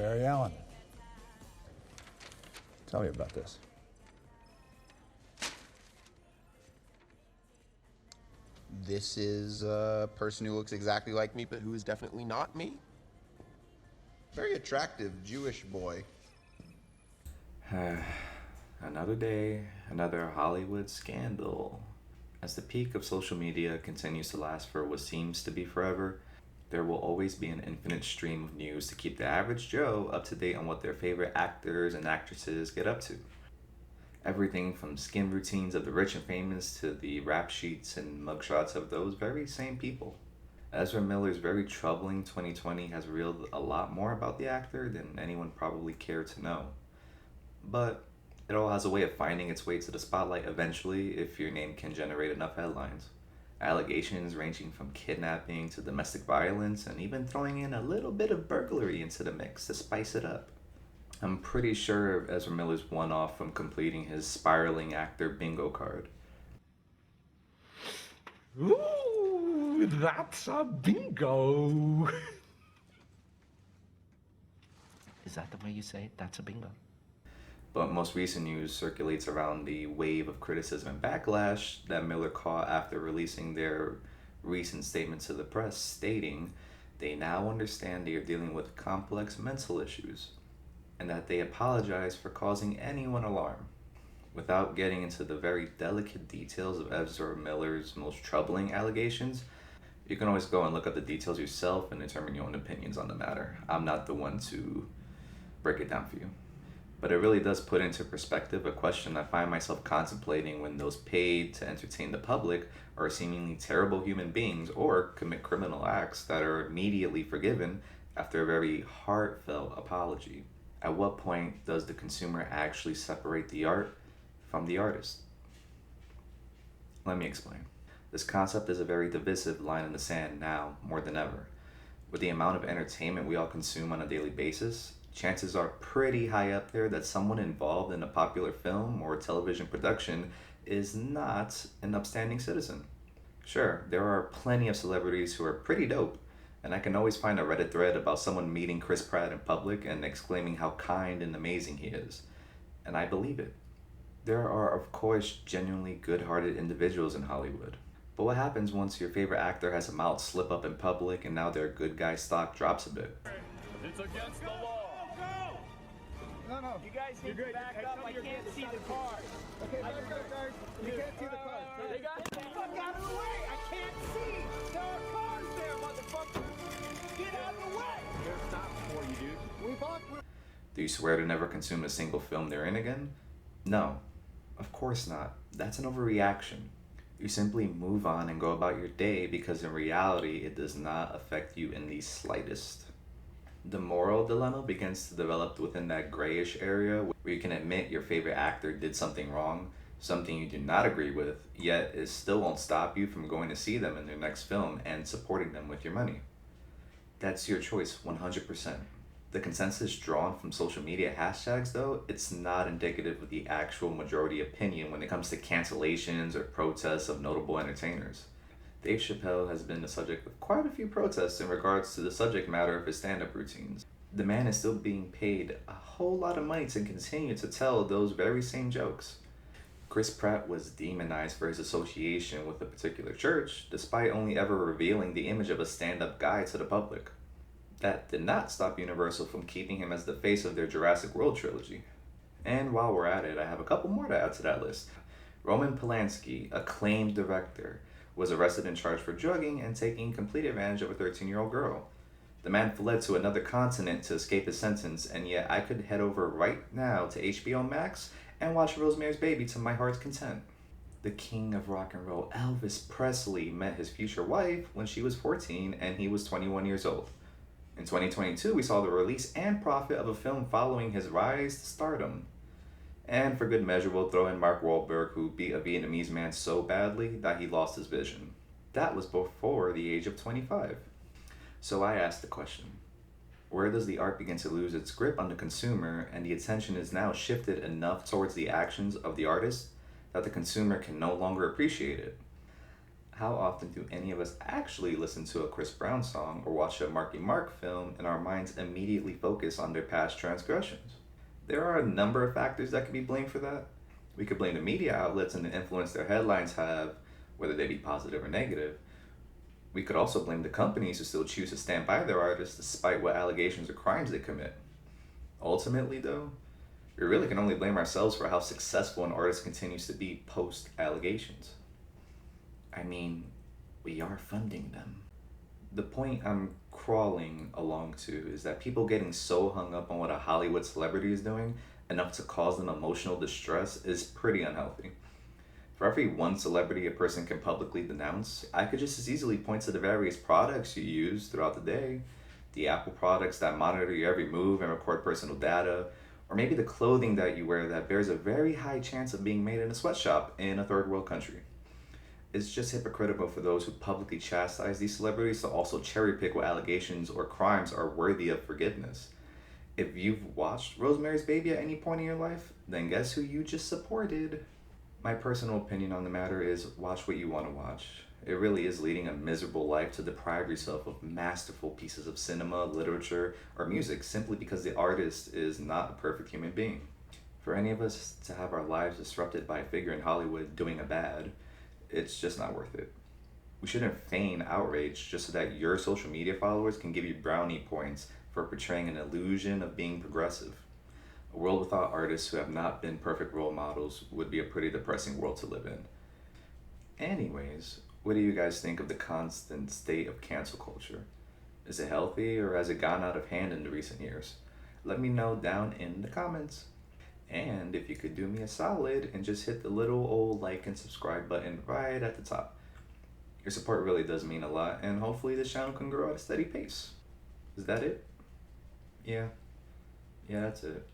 Barry Allen. Tell me about this. This is a person who looks exactly like me, but who is definitely not me. Very attractive Jewish boy. Another day, another Hollywood scandal. As the peak of social media continues to last for what seems to be forever, there will always be an infinite stream of news to keep the average Joe up to date on what their favorite actors and actresses get up to. Everything from skin routines of the rich and famous to the rap sheets and mugshots of those very same people. Ezra Miller's very troubling 2020 has revealed a lot more about the actor than anyone probably cared to know. But it all has a way of finding its way to the spotlight eventually if your name can generate enough headlines. Allegations ranging from kidnapping to domestic violence and even throwing in a little bit of burglary into the mix to spice it up. I'm pretty sure Ezra Miller's one off from completing his spiraling actor bingo card. Ooh, that's a bingo. Is that the way you say it? That's a bingo. But most recent news circulates around the wave of criticism and backlash that Miller caught after releasing their recent statement to the press stating they now understand they are dealing with complex mental issues and that they apologize for causing anyone alarm. Without getting into the very delicate details of Ezra Miller's most troubling allegations, you can always go and look up the details yourself and determine your own opinions on the matter. I'm not the one to break it down for you. But it really does put into perspective a question I find myself contemplating when those paid to entertain the public are seemingly terrible human beings or commit criminal acts that are immediately forgiven after a very heartfelt apology. At what point does the consumer actually separate the art from the artist? Let me explain. This concept is a very divisive line in the sand now more than ever. With the amount of entertainment we all consume on a daily basis, chances are pretty high up there that someone involved in a popular film or television production is not an upstanding citizen. Sure, there are plenty of celebrities who are pretty dope, and I can always find a Reddit thread about someone meeting Chris Pratt in public and exclaiming how kind and amazing he is. And I believe it. There are, of course, genuinely good-hearted individuals in Hollywood. But what happens once your favorite actor has a mild slip-up in public and now their good guy stock drops a bit? It's against the law. No. You guys need to back up. I can't see the car. Okay, back up, guys. You can't see the car. They got the fuck out of the way. I can't see. There are cars there, motherfucker. Get out of the way. They're stopped for you, dude. Do you swear to never consume a single film they're in again? No, of course not. That's an overreaction. You simply move on and go about your day because in reality it does not affect you in the slightest. The moral dilemma begins to develop within that grayish area where you can admit your favorite actor did something wrong, something you do not agree with, yet it still won't stop you from going to see them in their next film and supporting them with your money. That's your choice, 100%. The consensus drawn from social media hashtags, though, it's not indicative of the actual majority opinion when it comes to cancellations or protests of notable entertainers. Dave Chappelle has been the subject of quite a few protests in regards to the subject matter of his stand-up routines. The man is still being paid a whole lot of money to continue to tell those very same jokes. Chris Pratt was demonized for his association with a particular church, despite only ever revealing the image of a stand-up guy to the public. That did not stop Universal from keeping him as the face of their Jurassic World trilogy. And while we're at it, I have a couple more to add to that list. Roman Polanski, acclaimed director, was arrested and charged for drugging and taking complete advantage of a 13-year-old girl. The man fled to another continent to escape his sentence, and yet I could head over right now to HBO Max and watch Rosemary's Baby to my heart's content. The king of rock and roll, Elvis Presley, met his future wife when she was 14 and he was 21 years old. In 2022, we saw the release and profit of a film following his rise to stardom. And for good measure, we'll throw in Mark Wahlberg, who beat a Vietnamese man so badly that he lost his vision. That was before the age of 25. So I asked the question, where does the art begin to lose its grip on the consumer and the attention is now shifted enough towards the actions of the artist that the consumer can no longer appreciate it? How often do any of us actually listen to a Chris Brown song or watch a Marky Mark film and our minds immediately focus on their past transgressions? There are a number of factors that could be blamed for that. We could blame the media outlets and the influence their headlines have, whether they be positive or negative. We could also blame the companies who still choose to stand by their artists despite what allegations or crimes they commit. Ultimately, though, we really can only blame ourselves for how successful an artist continues to be post allegations. I mean, we are funding them. The point I'm crawling along to is that people getting so hung up on what a Hollywood celebrity is doing, enough to cause them emotional distress, is pretty unhealthy. For every one celebrity a person can publicly denounce, I could just as easily point to the various products you use throughout the day. The Apple products that monitor your every move and record personal data, or maybe the clothing that you wear that bears a very high chance of being made in a sweatshop in a third world country. It's just hypocritical for those who publicly chastise these celebrities to also cherry pick what allegations or crimes are worthy of forgiveness. If you've watched Rosemary's Baby at any point in your life, then guess who you just supported? My personal opinion on the matter is watch what you want to watch. It really is leading a miserable life to deprive yourself of masterful pieces of cinema, literature, or music simply because the artist is not a perfect human being. For any of us to have our lives disrupted by a figure in Hollywood doing a bad, it's just not worth it. We shouldn't feign outrage just so that your social media followers can give you brownie points for portraying an illusion of being progressive. A world without artists who have not been perfect role models would be a pretty depressing world to live in. Anyways, what do you guys think of the constant state of cancel culture? Is it healthy or has it gone out of hand in the recent years? Let me know down in the comments. And if you could do me a solid and just hit the little old like and subscribe button right at the top. Your support really does mean a lot, and hopefully this channel can grow at a steady pace. Is that it? Yeah, that's it.